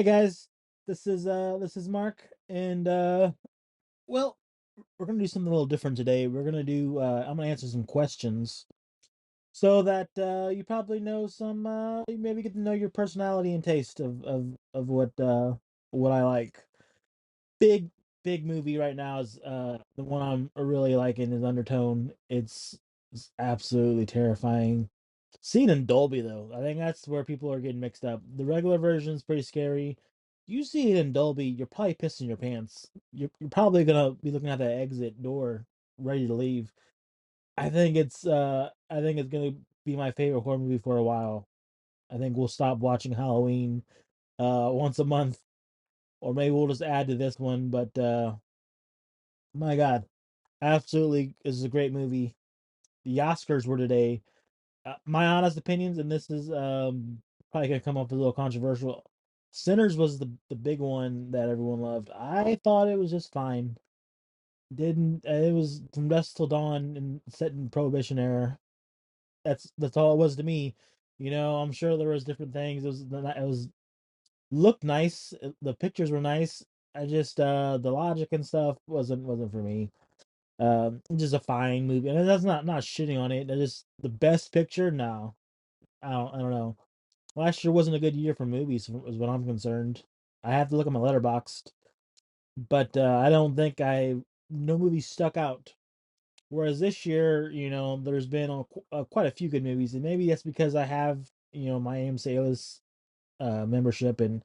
Hey guys, this is Mark, and well, we're gonna do something a little different today. I'm gonna answer some questions so that you probably know some you maybe get to know your personality and taste of what I like. Big big movie right now is the one I'm really liking is Undertone. It's absolutely terrifying. Seen in Dolby though, I think that's where people are getting mixed up. The regular version is pretty scary. You see it in Dolby, you're probably pissing your pants. You're probably gonna be looking at the exit door, ready to leave. I think it's gonna be my favorite horror movie for a while. I think we'll stop watching Halloween once a month, or maybe we'll just add to this one. But my God, absolutely, this is a great movie. The Oscars were today. My honest opinions, and this is probably gonna come up a little controversial. Sinners was the big one that everyone loved. I thought it was just fine. Didn't It was from dusk till dawn and set in Prohibition era. That's all it was to me. I'm sure there was different things. It was looked nice. The pictures were nice. I just the logic and stuff wasn't for me. Just a fine movie, and that's not shitting on it. It's just the best picture. No, I don't know. Last year wasn't a good year for movies, as what I'm concerned. I have to look at my letterboxd, but I don't think no movie stuck out. Whereas this year, there's been quite a few good movies, and maybe that's because I have my AMC A-list membership, and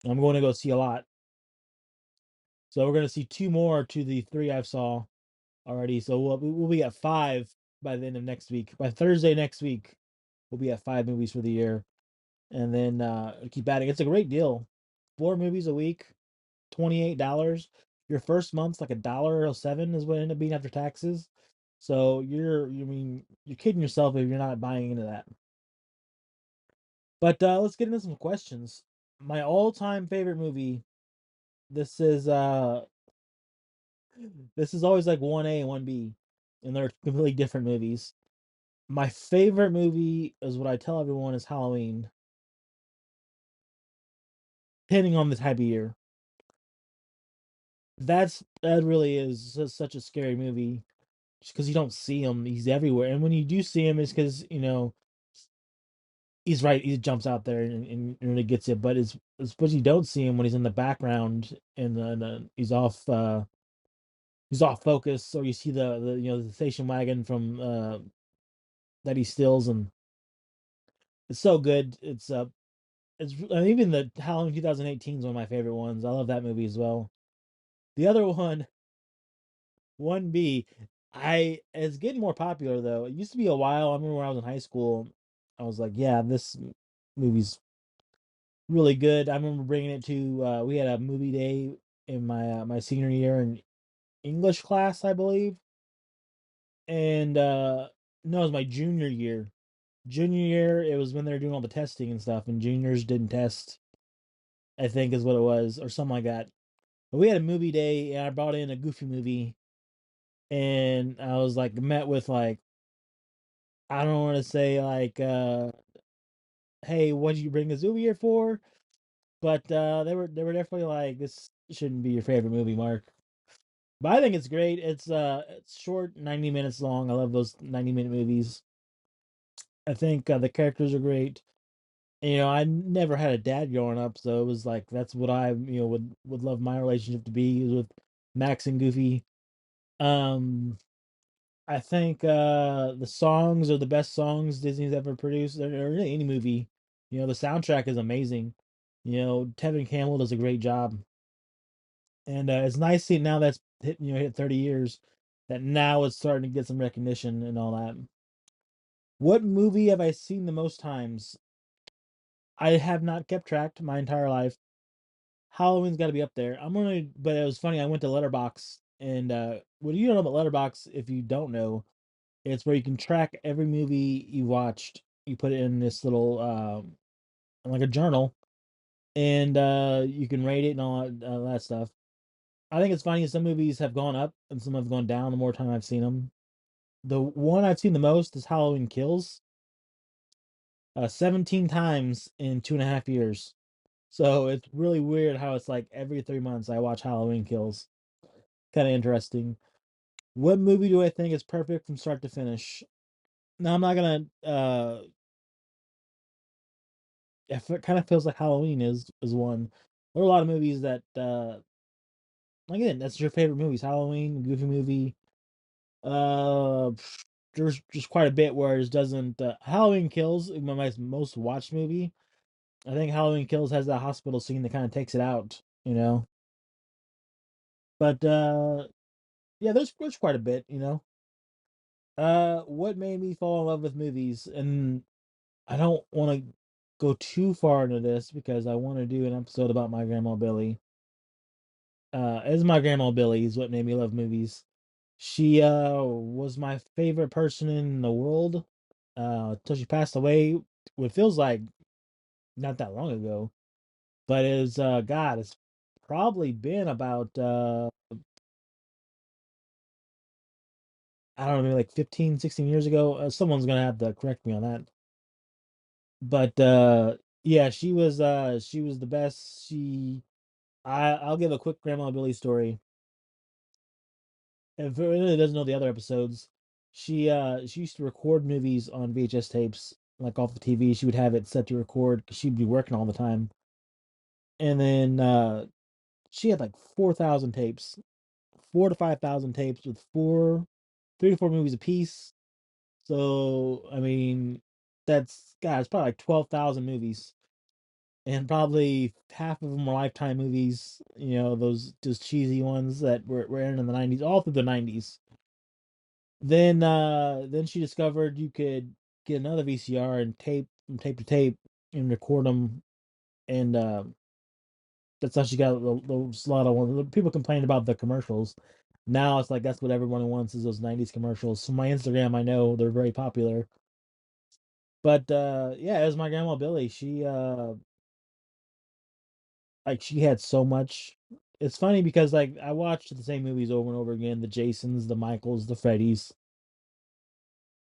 I'm going to go see a lot. So we're going to see two more to the three I've saw already. So we'll be at five by the end of next week. By Thursday next week, we'll be at five movies for the year, and then keep adding. It's a great deal. Four movies a week, $28. Your first month's like $1.07 is what it ended up being after taxes. So you're kidding yourself if you're not buying into that. But let's get into some questions. My all-time favorite movie. This is uh this is always like 1A and 1B, and they're completely different movies. My favorite movie is what I tell everyone is Halloween, depending on the type of year. That really is such a scary movie just because you don't see him. He's everywhere, and when you do see him, it's because he's right. He jumps out there and really gets it. But it's because you don't see him when he's in the background and then he's off focus. So you see the station wagon from that he steals, and it's so good. Even the Halloween 2018 is one of my favorite ones. I love that movie as well. The other one, 1B, I it's getting more popular though. It used to be a while. I remember when I was in high school, I was like, yeah, this movie's really good. I remember bringing it to we had a movie day in my senior year in English class, I believe. And no, it was my junior year. Junior year, it was when they were doing all the testing and stuff, and juniors didn't test, I think is what it was, or something like that. But we had a movie day, and I brought in a Goofy movie, and I was like met with like I don't want to say like hey, what did you bring this movie here for? But they were definitely like, this shouldn't be your favorite movie, Mark. But I think it's great. It's short, 90 minutes long. I love those 90-minute movies. I think the characters are great. I never had a dad growing up, so it was like that's what I would love my relationship to be is with Max and Goofy. Um, I think the songs are the best songs Disney's ever produced, or really any movie. The soundtrack is amazing. Tevin Campbell does a great job, and it's nice seeing now that's hit 30 years, that now it's starting to get some recognition and all that. What movie have I seen the most times? I have not kept track my entire life. Halloween's got to be up there. But it was funny. I went to Letterbox, and what you don't know about Letterbox, if you don't know, it's where you can track every movie you watched. You put it in this little like a journal, and you can rate it and all that stuff. I think it's funny. Some movies have gone up and some have gone down the more time I've seen them. The one I've seen the most is Halloween Kills, 17 times in 2.5 years. So it's really weird how it's like every 3 months I watch Halloween Kills. Kind of interesting. What movie do I think is perfect from start to finish? Now I'm not gonna. It kind of feels like Halloween is one. There are a lot of movies that again, that's your favorite movies. Halloween, Goofy movie. Uh, there's just quite a bit where it doesn't. Halloween Kills is my most watched movie. I think Halloween Kills has that hospital scene that kind of takes it out, you know. But yeah, there's quite a bit, you know. What made me fall in love with movies, and I don't want to go too far into this because I want to do an episode about my grandma Billy. As my grandma Billy is what made me love movies. She was my favorite person in the world till she passed away. What feels like not that long ago, but it's God, it's probably been about I don't know, maybe like 15, 16 years ago. Someone's gonna have to correct me on that. But yeah, she was the best. I'll give a quick Grandma Billy story. If anyone doesn't know the other episodes, she used to record movies on VHS tapes, like off the TV. She would have it set to record because she'd be working all the time. And then she had like 4,000 tapes, 4 to 5,000 tapes with 3 to 4 movies a piece. So I mean, that's God, it's probably like 12,000 movies, and probably half of them were Lifetime movies. You know, those just cheesy ones that were in the '90s, all through the '90s. Then she discovered you could get another VCR and tape from tape to tape and record them, and that's how she got the lot of ones. People complained about the commercials. Now it's like that's what everyone wants is those '90s commercials. So my Instagram, I know they're very popular. But yeah, it was my grandma Billy. She like she had so much. It's funny because like I watched the same movies over and over again. The Jasons, the Michaels, the Freddys.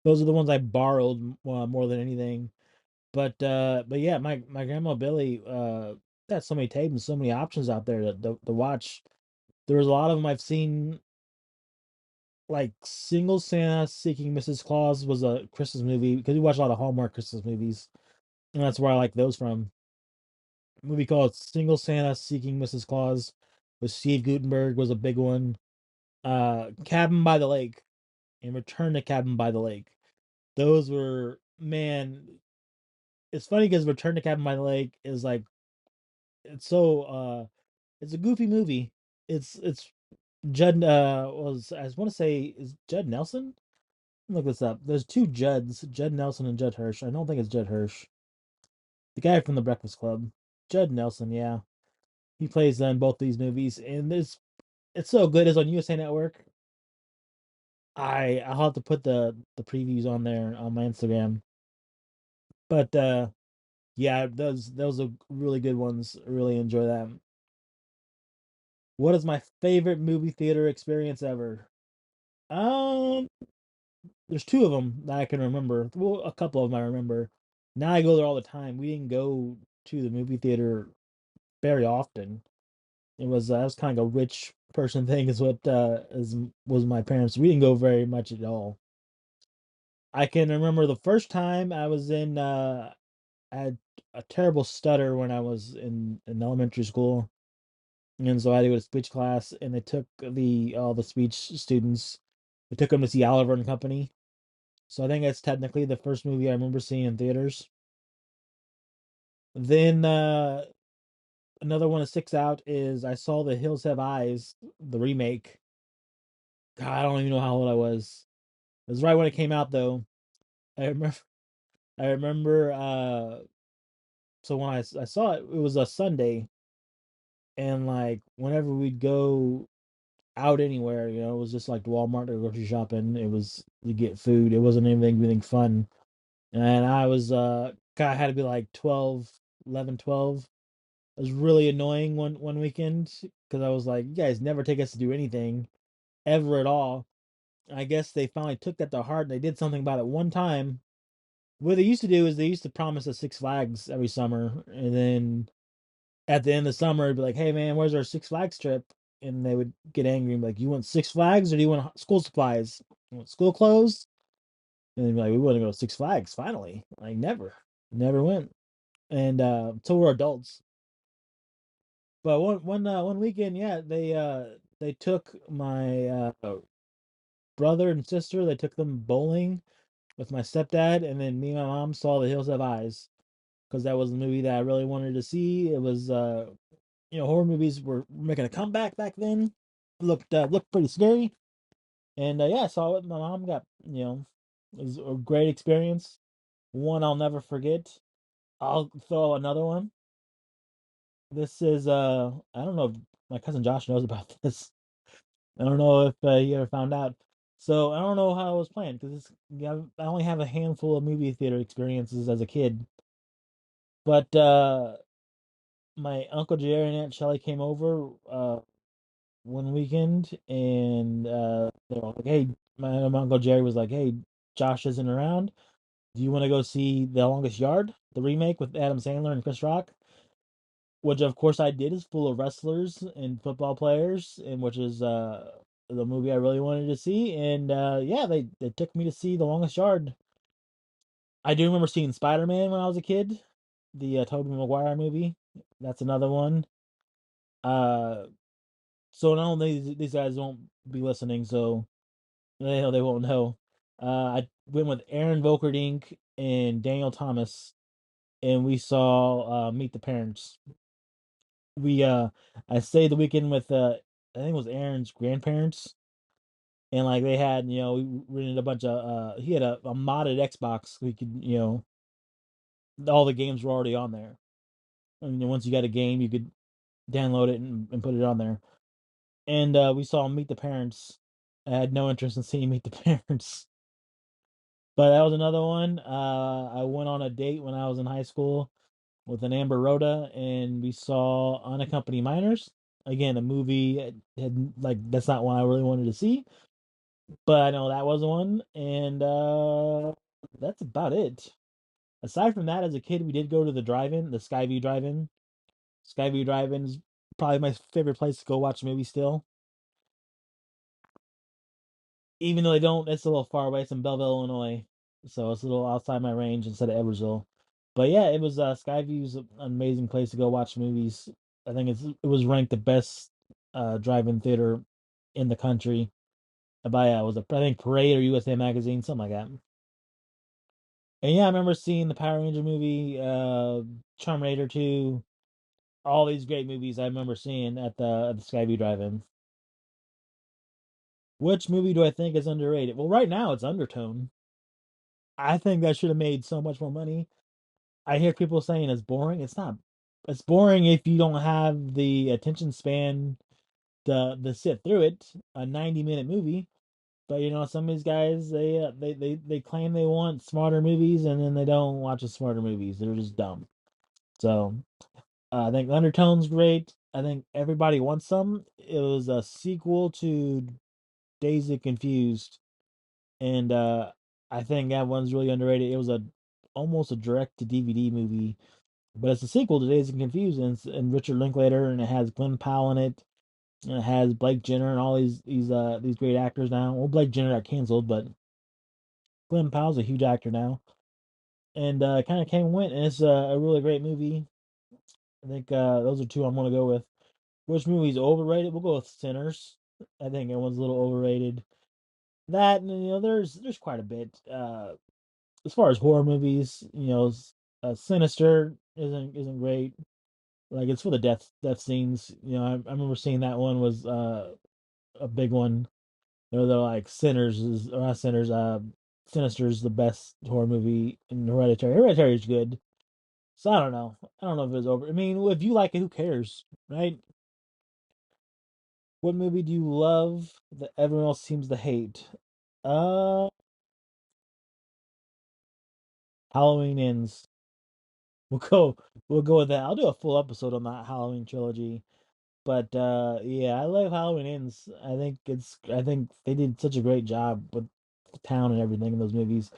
Those are the ones I borrowed more than anything. But yeah, my grandma Billy got so many tapes and so many options out there to watch. There was a lot of them I've seen. Like Single Santa Seeking Mrs. Claus was a Christmas movie because we watch a lot of Hallmark Christmas movies, and that's where I like those from. A movie called Single Santa Seeking Mrs. Claus with Steve Gutenberg was a big one. Cabin by the Lake and Return to Cabin by the Lake. Those were man. It's funny because Return to Cabin by the Lake is like it's so it's a goofy movie. It's Judd was I want to say is Judd Nelson. Look this up. There's two Judds, Judd Nelson and Judd Hirsch. I don't think it's Judd Hirsch. The guy from The Breakfast Club. Judd Nelson, yeah. He plays in both these movies, and it's so good. It's on USA Network. I'll have to put the previews on there on my Instagram. But yeah, those are really good ones. I really enjoy them. What is my favorite movie theater experience ever? Um, there's two of them that I can remember. Well, a couple of them I remember. Now I go there all the time. We didn't go to the movie theater very often. It was that was kind of a rich person thing, is what is was my parents. We didn't go very much at all. I can remember the first time I was in. I had a terrible stutter when I was in elementary school, and so I had to go to speech class, and they took the all the speech students. They took them to see Oliver and Company. So I think that's technically the first movie I remember seeing in theaters. Then another one that sticks out is I saw The Hills Have Eyes, the remake. God, I don't even know how old I was. It was right when it came out though. I remember I remember so when I saw it, it was a Sunday, and like whenever we'd go out anywhere, you know, it was just like Walmart or grocery shopping. It was to get food. It wasn't anything fun. And I was God, I had to be like 12, 11, 12. It was really annoying one weekend because I was like, you guys never take us to do anything ever at all. I guess they finally took that to heart and they did something about it one time. What they used to do is they used to promise us Six Flags every summer, and then at the end of summer, it'd be like, "Hey man, where's our Six Flags trip?" And they would get angry and be like, "You want Six Flags or do you want school supplies? You want school clothes?" And they'd be like, "We want to go to Six Flags finally." Like never went. And so we're adults. But one weekend, yeah, they took my brother and sister. They took them bowling with my stepdad, and then me and my mom saw The Hills Have Eyes because that was the movie that I really wanted to see. It was horror movies were making a comeback back then. Looked pretty scary, and yeah, I saw it. My mom got it was a great experience. One I'll never forget. I'll throw another one. This is I don't know if my cousin Josh knows about this. I don't know if he ever found out. So I don't know how it was planned because yeah, I only have a handful of movie theater experiences as a kid. But my uncle Jerry and Aunt Shelley came over one weekend, and they were like, "Hey," my uncle Jerry was like, "Hey, Josh isn't around. Do you want to go see The Longest Yard, the remake with Adam Sandler and Chris Rock?" Which of course I did is full of wrestlers and football players, and which is the movie I really wanted to see. And yeah, they took me to see The Longest Yard. I do remember seeing Spider Man when I was a kid, the Tobey Maguire movie. That's another one. Uh, so not only these guys won't be listening, so they won't know. I went with Aaron Volkerdink and Daniel Thomas, and we saw Meet the Parents. We I stayed the weekend with I think it was Aaron's grandparents, and like they had we rented a bunch of he had a modded Xbox. We could all the games were already on there. And once you got a game, you could download it and put it on there. And we saw Meet the Parents. I had no interest in seeing Meet the Parents, but that was another one. I went on a date when I was in high school with an Amber Rhoda, and we saw Unaccompanied Minors. Again, a movie had like that's not one I really wanted to see, but I know that was one, and that's about it. Aside from that, as a kid, we did go to the drive-in, the Skyview Drive-in. Skyview Drive-in is probably my favorite place to go watch a movie still. Even though they don't, it's a little far away. It's in Belleville, Illinois, so it's a little outside my range instead of Edwardsville. But yeah, it was Skyview's an amazing place to go watch movies. I think it was ranked the best drive-in theater in the country by was I think Parade or USA Magazine, something like that. And yeah, I remember seeing the Power Ranger movie, Terminator 2, all these great movies I remember seeing at the Skyview Drive-In. Which movie do I think is underrated? Well, right now it's Undertone. I think that should have made so much more money. I hear people saying it's boring. It's not. It's boring if you don't have the attention span to sit through it. A 90-minute movie. But some of these guys they claim they want smarter movies and then they don't watch the smarter movies. They're just dumb. So I think Undertone's great. I think Everybody Wants Some. It was a sequel to Dazed and Confused, and I think that one's really underrated. It was a almost a direct to DVD movie, but it's a sequel to Dazed and Confused, and Richard Linklater, and it has Glenn Powell in it, and it has Blake Jenner and all these great actors now. Well, Blake Jenner got canceled, but Glenn Powell's a huge actor now, and kind of came and went, and it's a really great movie. I think those are two I'm gonna go with. Which movie's overrated? We'll go with Sinners. I think everyone's a little overrated. That and there's quite a bit. As far as horror movies, Sinister isn't great. Like it's for the death scenes. I remember seeing that one was a big one. They're like Sinners is or not Sinners. Sinister is the best horror movie in Hereditary. Hereditary is good. So I don't know. I don't know if it's over. I mean, if you like it, who cares, right? What movie do you love that everyone else seems to hate? Uh, Halloween Ends. We'll go. We'll go with that. I'll do a full episode on that Halloween trilogy. But yeah, I love Halloween Ends. I think they did such a great job with the town and everything in those movies.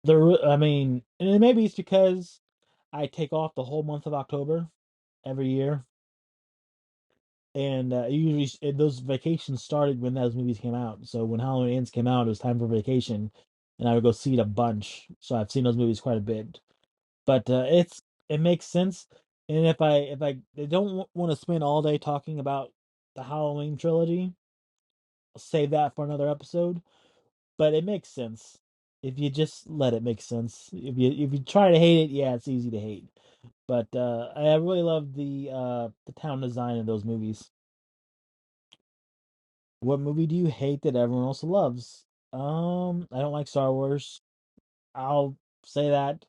I mean, and maybe it's because I take off the whole month of October, every year, and those vacations started when those movies came out. So when Halloween Ends came out, it was time for vacation, and I would go see it a bunch. So I've seen those movies quite a bit. But it makes sense. And if I they don't want to spend all day talking about the Halloween trilogy, I'll save that for another episode. But it makes sense if you just let it make sense. If you try to hate it, yeah, it's easy to hate. But I really love the town design in those movies. What movie do you hate that everyone else loves? I don't like Star Wars. I'll say that.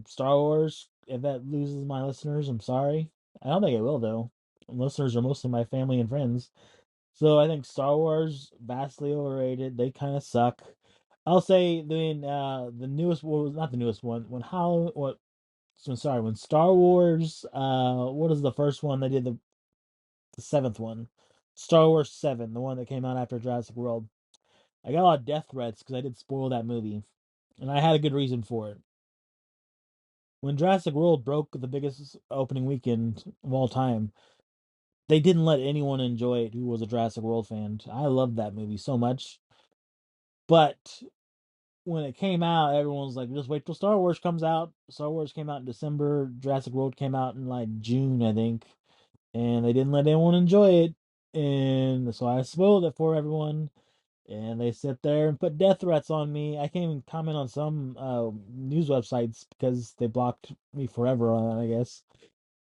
Star Wars. If that loses my listeners, I'm sorry. I don't think it will though. Listeners are mostly my family and friends. So I think Star Wars vastly overrated. They kind of suck. I'll say the newest well, not the newest one. When Star Wars what is the first one they did the seventh one? Star Wars 7, the one that came out after Jurassic World. I got a lot of death threats because I did spoil that movie. And I had a good reason for it. When Jurassic World broke the biggest opening weekend of all time, they didn't let anyone enjoy it who was a Jurassic World fan. I loved that movie so much. But when it came out, everyone was like, just wait till Star Wars comes out. Star Wars came out in December. Jurassic World came out in like June, I think. And they didn't let anyone enjoy it. And so I spoiled it for everyone. And they sit there and put death threats on me. I can't even comment on some news websites because they blocked me forever on it, I guess.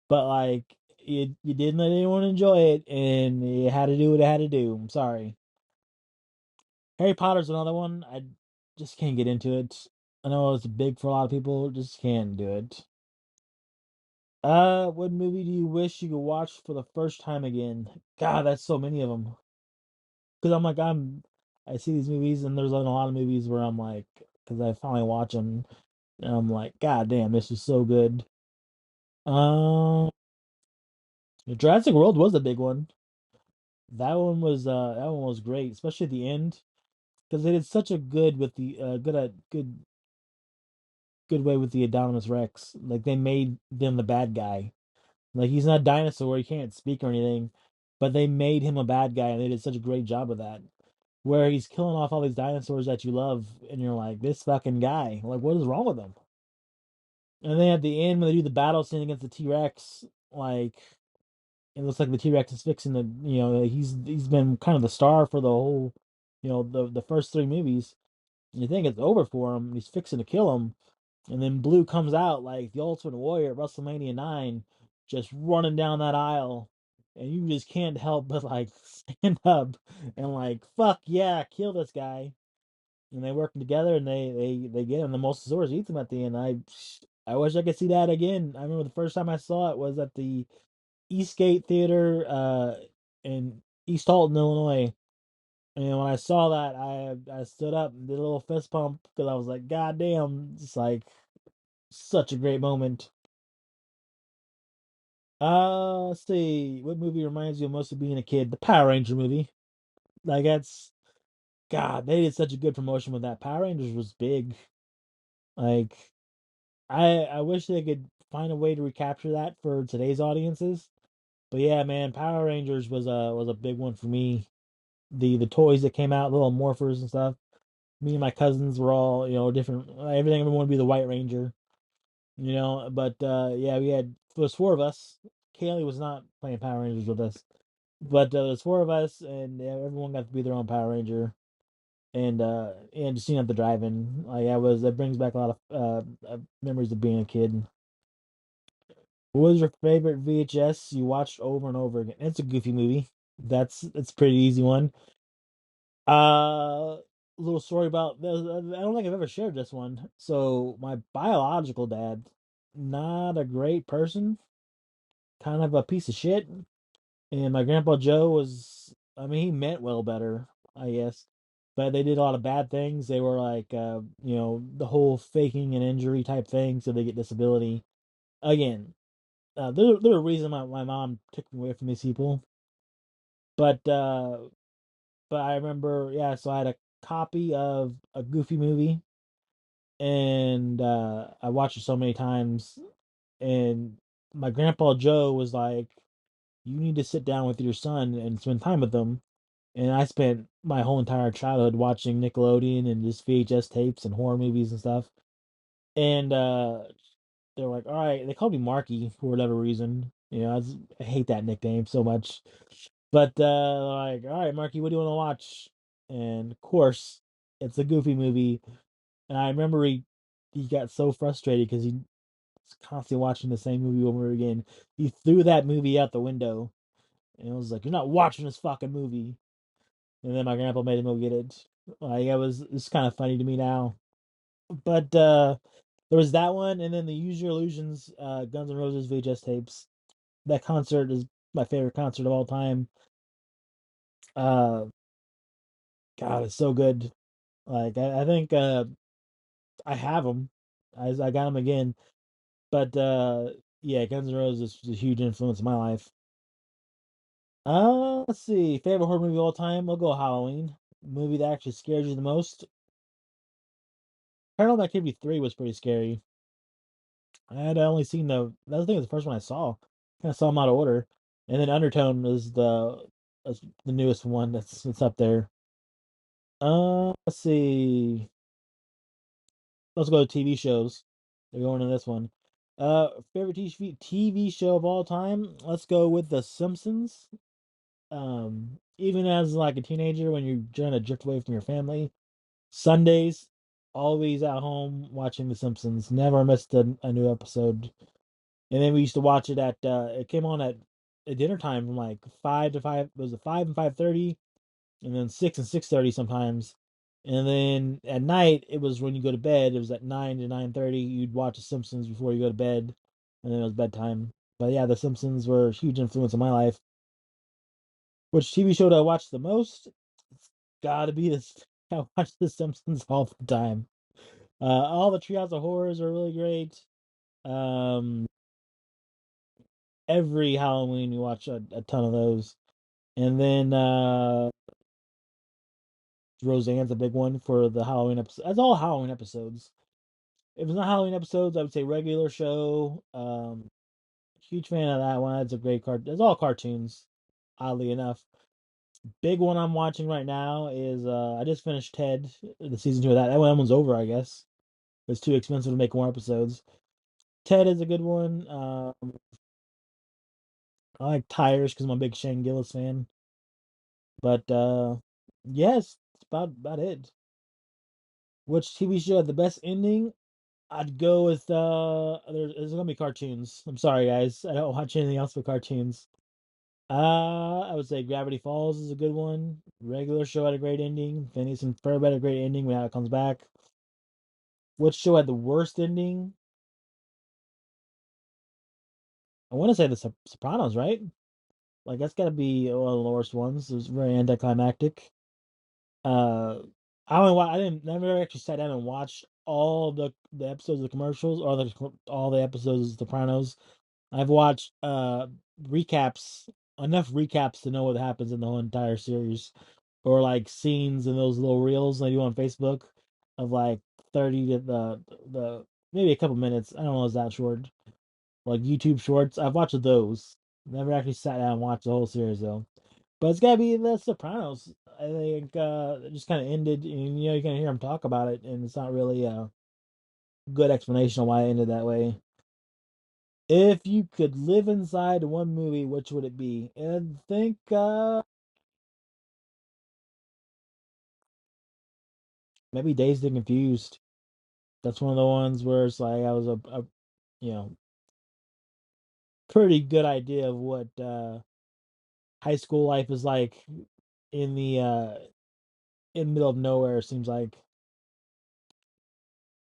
But like, you didn't let anyone enjoy it, and you had to do what it had to do. I'm sorry. Harry Potter's another one. I just can't get into it. I know it's big for a lot of people. Just can't do it. What movie do you wish you could watch for the first time again? God, that's so many of them. Because I see these movies, and there's like a lot of movies where I'm like, because I finally watch them, and I'm like, God damn, this is so good. Um, Jurassic World was a big one. That one was great, especially at the end, because they did such a good with the good way with the Indominus Rex. Like they made them the bad guy. Like he's not a dinosaur, he can't speak or anything, but they made him a bad guy, and they did such a great job of that. Where he's killing off all these dinosaurs that you love, and you're like, this fucking guy, like, what is wrong with him? And then at the end, when they do the battle scene against the T Rex, like, it looks like the T Rex is fixing he's been kind of the star for the whole, the first three movies. And you think it's over for him, he's fixing to kill him, and then Blue comes out like the Ultimate Warrior at WrestleMania 9, just running down that aisle, and you just can't help but like stand up and like, fuck yeah, kill this guy. And they work together, and they get him. The Mosasaurus eats him at the end. I wish I could see that again. I remember the first time I saw it was at the Eastgate Theater in East Alton, Illinois. And when I saw that, I stood up and did a little fist pump because I was like, God damn, it's like such a great moment. Let's see, what movie reminds you most of being a kid? The Power Ranger movie. Like that's God, they did such a good promotion with that. Power Rangers was big. Like I wish they could find a way to recapture that for today's audiences. But yeah, man, Power Rangers was a big one for me. The toys that came out, little morphers and stuff. Me and my cousins were all different. Everything everyone would be the White Ranger, But yeah, there's four of us. Kaylee was not playing Power Rangers with us, but there's four of us, and yeah, everyone got to be their own Power Ranger. And just seeing at the drive-in, like I was, that brings back a lot of memories of being a kid. What was your favorite VHS you watched over and over again? It's a goofy movie. That's a pretty easy one. A little story about I don't think I've ever shared this one. So my biological dad, not a great person, kind of a piece of shit. And my grandpa Joe was, I mean, he meant well better, I guess. But they did a lot of bad things. They were like, the whole faking an injury type thing, so they get disability. Again, there's a reason my mom took me away from these people. But I remember, yeah. So I had a copy of a Goofy movie, and I watched it so many times, and my grandpa Joe was like, "You need to sit down with your son and spend time with them." And I spent my whole entire childhood watching Nickelodeon and just VHS tapes and horror movies and stuff. And they're like, "All right." They called me Marky for whatever reason. I hate that nickname so much. But like, "All right, Marky, what do you want to watch?" And of course, it's a Goofy movie. And I remember he got so frustrated because he was constantly watching the same movie over again. He threw that movie out the window and it was like, "You're not watching this fucking movie." And then my grandpa made him go get it. Like it's kind of funny to me now. But there was that one, and then the Use Your Illusions, Guns N' Roses VHS tapes. That concert is my favorite concert of all time. Uh, God, it's so good. Like I think I have them. I got them again. But yeah, Guns N' Roses was a huge influence in my life. Let's see. Favorite horror movie of all time? I'll go Halloween. Movie that actually scares you the most. Paranormal Activity 3 was pretty scary. I had only seen that was, I think, it was the first one I saw. Kind of saw them out of order. And then Undertone is the newest one that's up there. Let's see. Let's go to TV shows. They're going to this one. Favorite TV show of all time? Let's go with The Simpsons. Even as like a teenager, when you're trying to drift away from your family, Sundays, always at home watching The Simpsons. Never missed a new episode. And then we used to watch it it came on at dinner time from like 5 to 5. Was it 5 and 5:30, and then 6 and 6:30 sometimes. And then at night it was when you go to bed. It was at 9 to 9:30. You'd watch The Simpsons before you go to bed, and then it was bedtime. But yeah, The Simpsons were a huge influence on my life. Which TV show do I watch the most? It's gotta be this. I watch The Simpsons all the time. All the Treehouse of Horrors are really great. Um, every Halloween we watch a ton of those. And then Roseanne's a big one for the Halloween episode. That's all Halloween episodes. If it's not Halloween episodes, I would say regular show. Huge fan of that one. It's a great card. It's all cartoons, oddly enough. Big one I'm watching right now is I just finished Ted, the season 2 of that. That one's over, I guess. It's too expensive to make more episodes. Ted is a good one. I like Tires because I'm a big Shane Gillis fan. But yes, it's about it. Which TV show had the best ending? I'd go with there's gonna be cartoons. I'm sorry guys, I don't watch anything else but cartoons. I would say Gravity Falls is a good one. Regular Show had a great ending. Phineas and Ferb had a great ending when it comes back. Which show had the worst ending? I want to say the Sopranos, right? Like that's got to be one of the worst ones. It was very anticlimactic. Uh, I didn't never actually sat down and watched all the episodes of the commercials or all the episodes of Sopranos. I've watched recaps, enough recaps to know what happens in the whole entire series, or like scenes in those little reels they do on Facebook of like 30 to the maybe a couple minutes. I don't know, it's that short. Like YouTube shorts. I've watched those. Never actually sat down and watched the whole series though. But it's gotta be The Sopranos. I think it just kind of ended, and you can hear him talk about it, and it's not really a good explanation of why it ended that way. If you could live inside one movie, which would it be? And think maybe Dazed and Confused. That's one of the ones where it's like I was a you know pretty good idea of what high school life is like in the middle of nowhere. It seems like.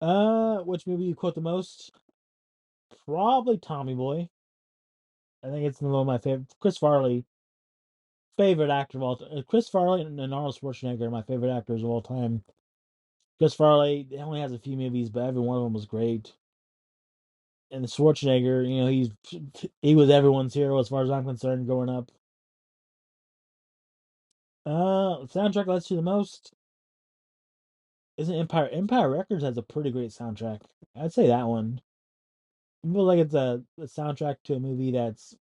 Which movie you quote the most? Probably Tommy Boy. I think it's one of my favorite. Chris Farley, favorite actor of all time. Chris Farley and Arnold Schwarzenegger are my favorite actors of all time. Chris Farley only has a few movies, but every one of them was great. And Schwarzenegger, he was everyone's hero as far as I'm concerned growing up. Soundtrack lets you the most isn't Empire. Empire Records has a pretty great soundtrack. I'd say that one. feel like it's a soundtrack to a movie that's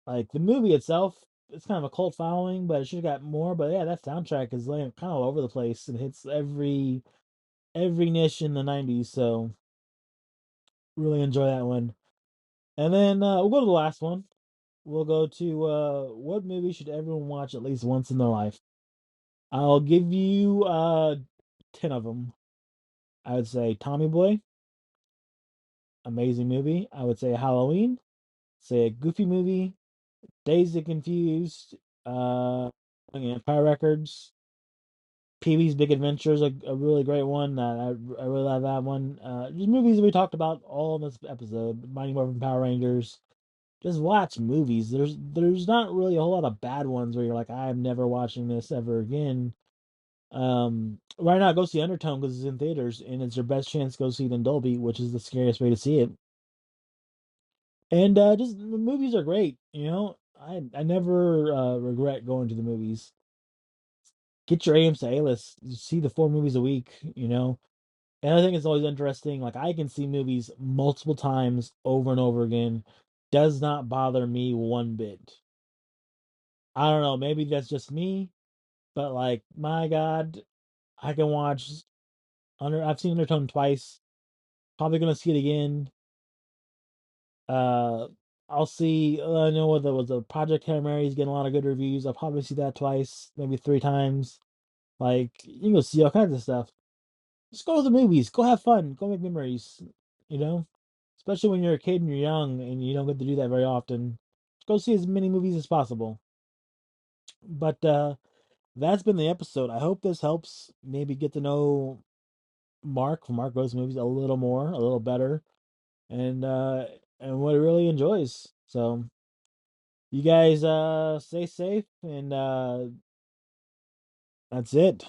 like the movie itself. It's kind of a cult following, but it should have got more. But yeah, that soundtrack is like kind of all over the place and hits every niche in the '90s. So really enjoy that one. And then we'll go to the last one. We'll go to what movie should everyone watch at least once in their life? I'll give you 10 of them. I would say Tommy Boy, amazing movie. I would say Halloween, say a Goofy movie, Dazed and Confused, Empire Records, Pee Wee's Big Adventure is a really great one. I really love that one. Just movies that we talked about all in this episode. Mighty Morphin Power Rangers. Just watch movies. There's not really a whole lot of bad ones where you're like, I'm never watching this ever again. Right now, go see Undertone because it's in theaters and it's your best chance to go see it in Dolby, which is the scariest way to see it. And just the movies are great. I never regret going to the movies. Get your AMs to A list. See the 4 movies a week. And I think it's always interesting. Like I can see movies multiple times over and over again. Does not bother me one bit. I don't know. Maybe that's just me, but like my God, I can watch under. I've seen Undertone twice. Probably gonna see it again. Uh, I'll see. I know there was a Project Hail Mary's getting a lot of good reviews. I'll probably see that twice, maybe 3 times. Like you can go see all kinds of stuff. Just go to the movies. Go have fun. Go make memories. You know, especially when you're a kid and you're young and you don't get to do that very often. Just go see as many movies as possible. But that's been the episode. I hope this helps maybe get to know Mark from Mark Goes Movies a little more, a little better, and what he really enjoys. So you guys stay safe and that's it.